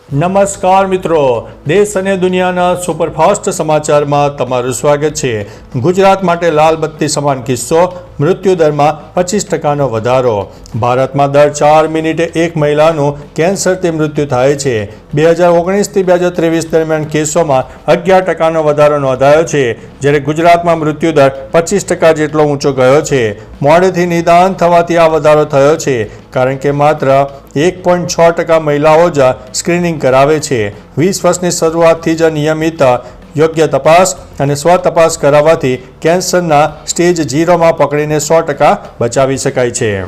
નમસ્કાર મિત્રો, દેશ અને દુનિયાના સુપરફાસ્ટ સમાચારમાં તમારું સ્વાગત છે। ગુજરાત માટે લાલ બત્તી સમાન કિસ્સો, મૃત્યુદરમાં 25%નો વધારો। ભારતમાં દર 4 મિનિટે એક મહિલાનું કેન્સરથી મૃત્યુ થાય છે। 2019થી 2023 દરમિયાન કેસોમાં 11%નો વધારો નોંધાયો છે, જ્યારે ગુજરાતમાં મૃત્યુદર 25% જેટલો ઊંચો ગયો છે। મોડેથી નિદાન થવાથી આ વધારો થયો છે, કારણ કે માત્ર 1.6% મહિલાઓ જ સ્ક્રીનિંગ કરાવે છે। 20 વર્ષની શરૂઆતથી જ નિયમિત યોગ્ય તપાસ અને સ્વતપાસ કરાવવાથી કેન્સરના સ્ટેજ 0માં પકડીને 100% બચાવી શકાય છે।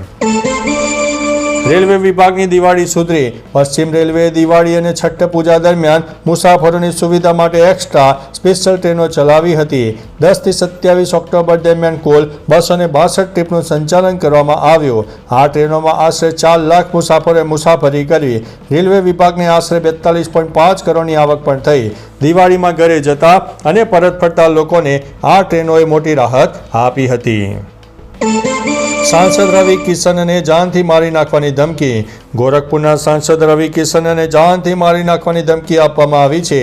રેલવે વિભાગની દિવાળી સુધરી। પશ્ચિમ રેલવેએ દિવાળી અને છઠ્ઠ પૂજા દરમિયાન મુસાફરોની સુવિધા માટે એક્સ્ટ્રા સ્પેશિયલ ટ્રેનો ચલાવી હતી। 10 થી 27 ઓક્ટોબર દરમિયાન કુલ 262 ટ્રીપનું સંચાલન કરવામાં આવ્યું। આ ટ્રેનોમાં આશરે 4 લાખ મુસાફરોએ મુસાફરી કરી। રેલવે વિભાગને આશરે 42.5 કરોડની આવક પણ થઈ। દિવાળીમાં ઘરે જતા અને પરત ફરતા લોકોને આ ટ્રેનોએ મોટી રાહત આપી હતી। સાંસદ રવિ કિશનને જાનથી મારી નાખવાની ધમકી। ગોરખપુરના સાંસદ રવિ કિશનને જાનથી મારી નાખવાની ધમકી આપવામાં આવી છે।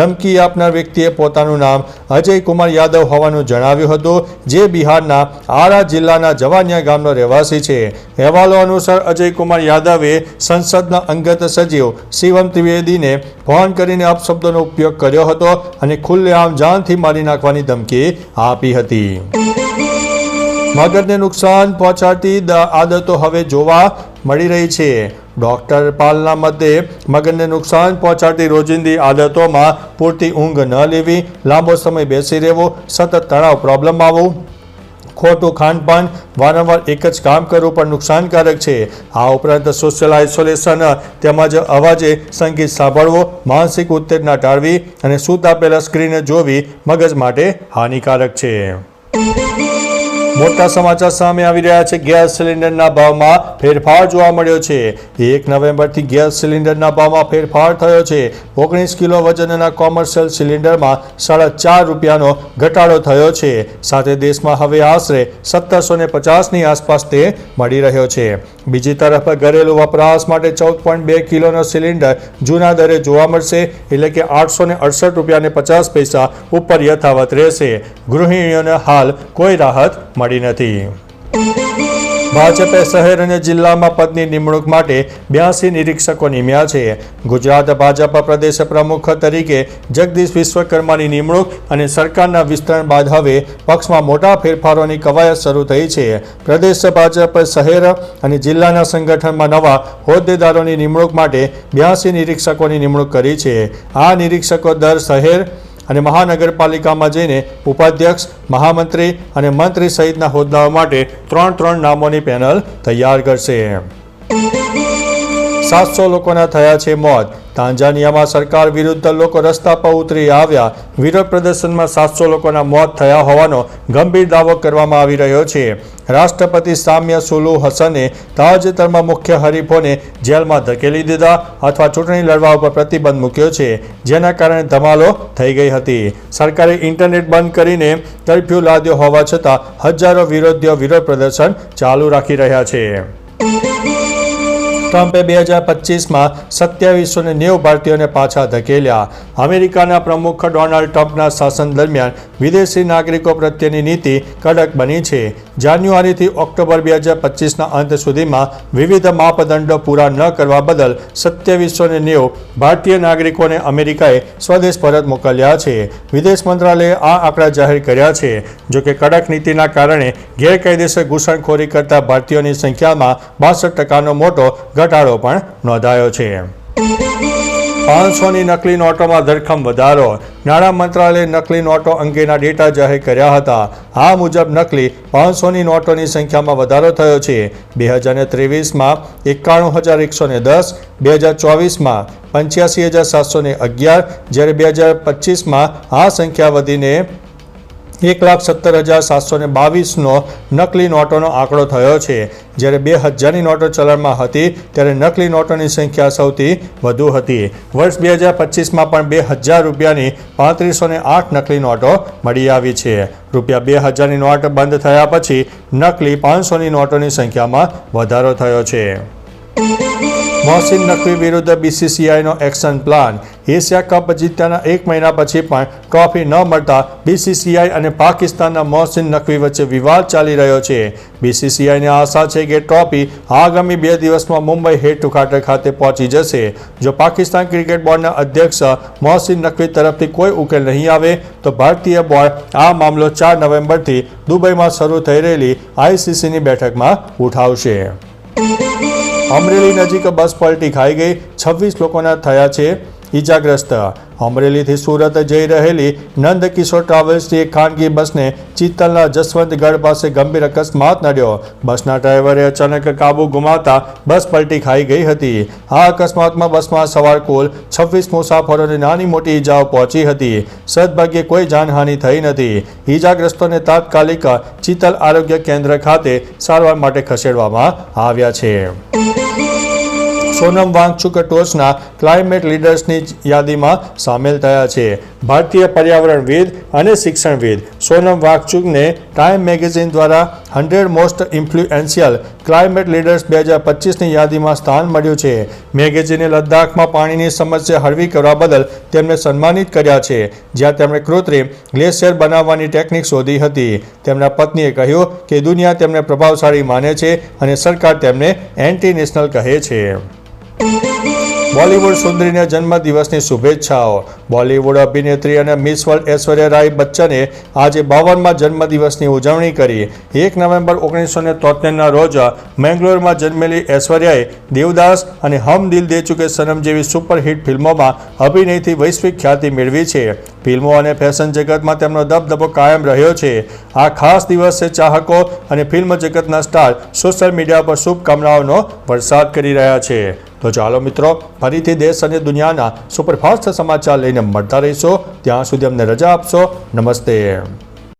ધમકી આપનાર વ્યક્તિએ પોતાનું નામ અજય કુમાર યાદવ હોવાનું જણાવ્યું હતું, જે બિહારના આરા જિલ્લાના જવાનિયા ગામનો રહેવાસી છે। અહેવાલો અનુસાર અજય કુમાર યાદવે સંસદના અંગત સચિવ શિવમ ત્રિવેદીને ફોન કરીને અપશબ્દોનો ઉપયોગ કર્યો હતો અને ખુલ્લેઆમ જાનથી મારી નાખવાની ધમકી આપી હતી। મગજને નુકસાન પહોંચાડતી આદતો હવે જોવા મળી રહી છે। ડોક્ટર પાલના મતે મગજને નુકસાન પહોંચાડતી રોજિંદી આદતોમાં પૂરતી ઊંઘ ન લેવી, લાંબો સમય બેસી રહેવું, સતત તણાવ પ્રોબ્લેમ આવવું, ખોટું ખાનપાન, વારંવાર એક જ કામ કરવું પણ નુકસાનકારક છે। આ ઉપરાંત સોશિયલ આઇસોલેશન તેમજ અવાજે સંગીત સાંભળવું, માનસિક ઉત્તેજના ટાળવી અને સૂતા પહેલા સ્ક્રીન જોવી મગજ માટે હાનિકારક છે। મોટા સમાચાર સામે આવી રહ્યા છે। ગેસ સિલિન્ડરના ભાવમાં ફેરફાર જોવા મળ્યો છે। 1 નવેમ્બરથી ગેસ સિલિન્ડરના ભાવમાં ફેરફાર થયો છે। 19 કિલો વજનના કોમર્શિયલ સિલિન્ડરમાં 4.5 રૂપિયાનો ઘટાડો થયો છે। સાથે દેશમાં હવે આશરે 1750ની આસપાસ તે મળી રહ્યો છે। બીજી તરફ ઘરેલું વપરાશ માટે 14.2 કિલોનો સિલિન્ડર જૂના દરે જોવા મળશે, એટલે કે 868 રૂપિયા 50 પૈસા ઉપર યથાવત રહેશે। ગૃહિણીઓને હાલ કોઈ રાહત મળી નથી। ભાજપે શહેર અને જિલ્લામાં પદની નિમણૂક માટે 82 નિરીક્ષકો નિમ્યા છે। ગુજરાત ભાજપ પ્રદેશ પ્રમુખ તરીકે જગદીશ વિશ્વકર્માની નિમણૂક અને સરકારના વિસ્તરણ બાદ હવે પક્ષમાં મોટા ફેરફારોની કવાયત શરૂ થઈ છે। પ્રદેશ ભાજપ શહેર અને જિલ્લાના સંગઠનમાં નવા હોદ્દેદારોની નિમણૂક માટે 82 નિરીક્ષકોની નિમણૂક કરી છે। આ નિરીક્ષકો દર શહેર અને મહાનગરપાલિકામાં જઈને ઉપાધ્યક્ષ, મહામંત્રી અને મંત્રી સહિતના હોદ્દાઓ માટે 3 નામોની પેનલ તૈયાર કરશે। 700 લોકોના થયા છે મોત। તાંજાનિયામાં સરકાર વિરુદ્ધ લોકો રસ્તા પર ઉતરી આવ્યા। વિરોધ પ્રદર્શનમાં 700 લોકોના મોત થયા હોવાનો ગંભીર દાવો કરવામાં આવી રહ્યો છે। રાષ્ટ્રપતિ સામ્યા સુલુહુ હસને તાજેતરમાં મુખ્ય હરીફોને જેલમાં ધકેલી દીધા અથવા ચૂંટણી લડવા ઉપર પ્રતિબંધ મૂક્યો છે, જેના કારણે ધમાલો થઈ ગઈ હતી। સરકારે ઇન્ટરનેટ બંધ કરીને કર્ફ્યુ લાદ્યો હોવા છતાં હજારો વિરોધીઓ વિરોધ પ્રદર્શન ચાલુ રાખી રહ્યા છે। ટ્રમ્પે 2025માં 2790 ભારતીયોને પાછા ધકેલ્યા। અમેરિકાના પ્રમુખ ડોનાલ્ડ ટ્રમ્પના શાસન દરમિયાન વિદેશી નાગરિકો પ્રત્યેની નીતિ કડક બની છે। જાન્યુઆરીથી ઓક્ટોબર 2025ના અંત સુધીમાં વિવિધ માપદંડો પૂરા ન કરવા બદલ 2790 ભારતીય નાગરિકોને અમેરિકાએ સ્વદેશ પરત મોકલ્યા છે। વિદેશ મંત્રાલયે આ આંકડા જાહેર કર્યા છે। જોકે કડક નીતિના કારણે ગેરકાયદેસર ઘૂસણખોરી કરતા ભારતીયોની સંખ્યામાં 62%નો મોટો ઘટાડો પણ નોંધાયો છે। 500ની નકલી નોટોમાં ધરખમ વધારો। નાણાં મંત્રાલયે નકલી નોટો અંગેના ડેટા જાહેર કર્યા હતા। આ મુજબ નકલી 500ની નોટોની સંખ્યામાં વધારો થયો છે। 2023માં 91,110, 2024માં 85,711, જ્યારે 2025માં આ સંખ્યા વધીને 1,17,722નો નકલી નોટોનો આંકડો થયો છે। જ્યારે 2000ની નોટો ચલણમાં હતી ત્યારે નકલી નોટોની સંખ્યા સૌથી વધુ હતી। વર્ષ 2025માં પણ 2000 રૂપિયાની 3508 નકલી નોટો મળી આવી છે। રૂપિયા 2000ની નોટ બંધ થયા પછી નકલી 500ની નોટોની સંખ્યામાં વધારો થયો છે। મોહસિન નકવી વિરુદ્ધ BCCIનો એક્શન પ્લાન. એશિયા કપ જીત્યાના 1 મહિના પછી પણ ટ્રોફી ન મળતા BCCI અને પાકિસ્તાનના મોહસિન નકવી વચ્ચે વિવાદ ચાલી રહ્યો છે. BCCIને આશા છે કે ટ્રોફી આગામી 2 દિવસમાં મુંબઈ હેડ ટુ કાર્ટર ખાતે પહોંચી જશે. જો પાકિસ્તાન ક્રિકેટ બોર્ડના અધ્યક્ષ મોહસિન નકવી તરફથી કોઈ ઉકેલ નહીં આવે તો ભારતીય બોર્ડ આ મામલો 4 નવેમ્બરથી દુબઈમાં શરૂ થઈ રહેલી ICCની બેઠકમાં ઉઠાવશે. અમરેલી નજીક બસ પલટી ખાઈ ગઈ, 26 લોકોના થયા છે ઈજાગ્રસ્ત. અમરેલીથી સુરત જઈ રહેલી નંદકિશોર ટ્રાવેલ્સની એક ખાનગી બસને ચિત્તલના જસવંતગઢ પાસે ગંભીર અકસ્માત નડ્યો. બસના ડ્રાઈવરે અચાનક કાબુ ગુમાવતા બસ પલટી ખાઈ ગઈ હતી. આ અકસ્માતમાં બસમાં સવાર કુલ 26 મુસાફરોને નાની મોટી ઈજાઓ પહોંચી હતી. સદભાગ્યે કોઈ જાનહાનિ થઈ નથી. ઈજાગ્રસ્તોને તાત્કાલિક ચિત્તલ આરોગ્ય કેન્દ્ર ખાતે સારવાર માટે ખસેડવામાં આવ્યા છે. સોનમ વાંગચુક ટોચના ક્લાઇમેટ લીડર્સની યાદીમાં સામેલ થયા છે. ભારતીય પર્યાવરણવિદ અને શિક્ષણવિદ સોનમ વાંગચુકને ટાઈમ મેગેઝિન દ્વારા 100 મોસ્ટ ઇન્ફ્લુએન્શિયલ ક્લાઇમેટ લીડર્સ 2025ની યાદીમાં સ્થાન મળ્યું છે. મેગેઝિને લદ્દાખમાં પાણીની સમસ્યા હળવી કરવા બદલ તેમને સન્માનિત કર્યા છે, જ્યાં તેમણે કૃત્રિમ ગ્લેશિયર બનાવવાની ટેકનિક શોધી હતી. તેમના પત્નીએ કહ્યું કે દુનિયા તેમને પ્રભાવશાળી માને છે અને સરકાર તેમને એન્ટી નેશનલ કહે છે. બોલિવૂડ સુંદરીને જન્મદિવસની શુભેચ્છાઓ. બોલિવૂડ અભિનેત્રી અને મિસ વર્લ્ડ ઐશ્વર્યા રાય બચ્ચને આજે 52મા જન્મદિવસની ઉજવણી કરી. 1 નવેમ્બર 1973ના રોજ મેંગલોરમાં જન્મેલી ઐશ્વર્યાએ દેવદાસ અને હમ દિલ દે ચુકે સનમ જેવી સુપરહિટ ફિલ્મોમાં અભિનયથી વૈશ્વિક ખ્યાતિ મેળવી છે. ફિલ્મો અને ફેશન જગતમાં તેમનો દબદબો કાયમ રહ્યો છે. આ ખાસ દિવસે ચાહકો અને ફિલ્મ જગતના સ્ટાર સોશિયલ મીડિયા પર શુભકામનાઓનો વરસાદ કરી રહ્યા છે. તો ચાલો મિત્રો, ફરીથી દેશ અને દુનિયાના સુપરફાસ્ટ સમાચાર લઈને મળતા રહીશો. ત્યાં સુધી અમને રજા આપશો. નમસ્તે.